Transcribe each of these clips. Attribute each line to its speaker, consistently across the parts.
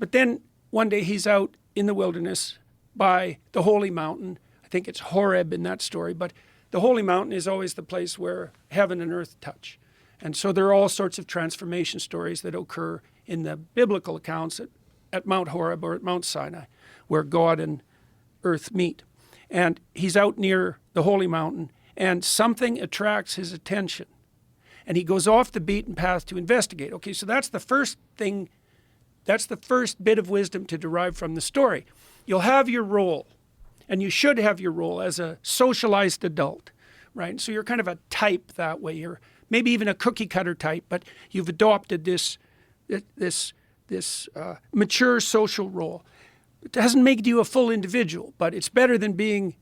Speaker 1: But then one day he's out in the wilderness by the holy mountain. I think it's Horeb in that story, but the holy mountain is always the place where heaven and earth touch. And so there are all sorts of transformation stories that occur in the biblical accounts at Mount Horeb or at Mount Sinai, where God and earth meet. And he's out near the holy mountain, and something attracts his attention. And he goes off the beaten path to investigate. Okay, so that's the first thing, that's the first bit of wisdom to derive from the story. You'll have your role, and you should have your role as a socialized adult, right? So you're kind of a type that way. You're maybe even a cookie cutter type, but you've adopted this mature social role. It doesn't make you a full individual, but it's better than being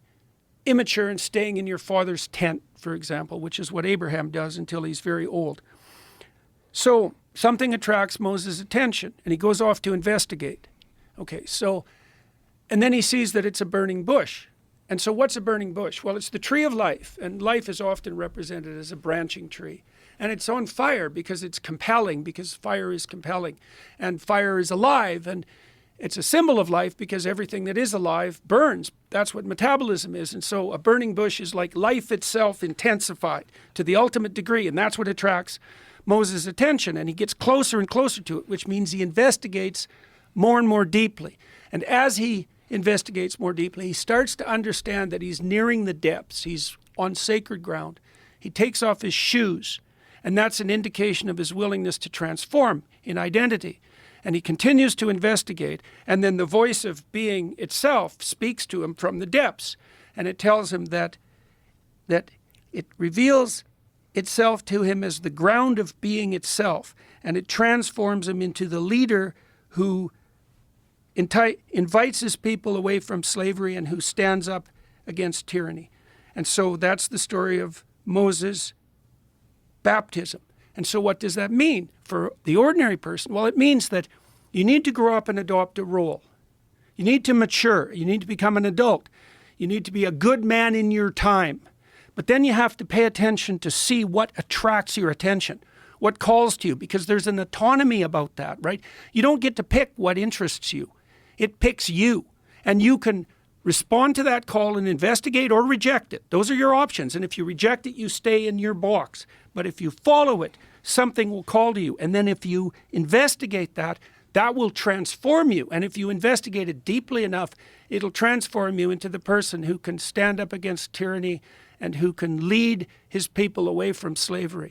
Speaker 1: immature and staying in your father's tent, for example, which is what Abraham does until he's very old. So something attracts Moses' attention, and he goes off to investigate. Okay, so, and then he sees that it's a burning bush. And so what's a burning bush? Well, it's the tree of life, and life is often represented as a branching tree. And it's on fire because it's compelling, because fire is compelling. And fire is alive, and it's a symbol of life because everything that is alive burns. That's what metabolism is. And so a burning bush is like life itself intensified to the ultimate degree, and that's what attracts Moses' attention. And he gets closer and closer to it, which means he investigates more and more deeply. And as he investigates more deeply, he starts to understand that he's nearing the depths. He's on sacred ground. He takes off his shoes, and that's an indication of his willingness to transform in identity. And he continues to investigate, and then the voice of being itself speaks to him from the depths, and it tells him that it reveals itself to him as the ground of being itself, and it transforms him into the leader who invites his people away from slavery and who stands up against tyranny. And so that's the story of Moses' baptism. And so what does that mean for the ordinary person? Well, it means that you need to grow up and adopt a role. You need to mature. You need to become an adult. You need to be a good man in your time. But then you have to pay attention to see what attracts your attention, what calls to you, because there's an autonomy about that, right? You don't get to pick what interests you. It picks you, and you can respond to that call and investigate or reject it. Those are your options, and if you reject it, you stay in your box. But if you follow it, something will call to you, and then if you investigate that, that will transform you. And if you investigate it deeply enough, it'll transform you into the person who can stand up against tyranny and who can lead his people away from slavery.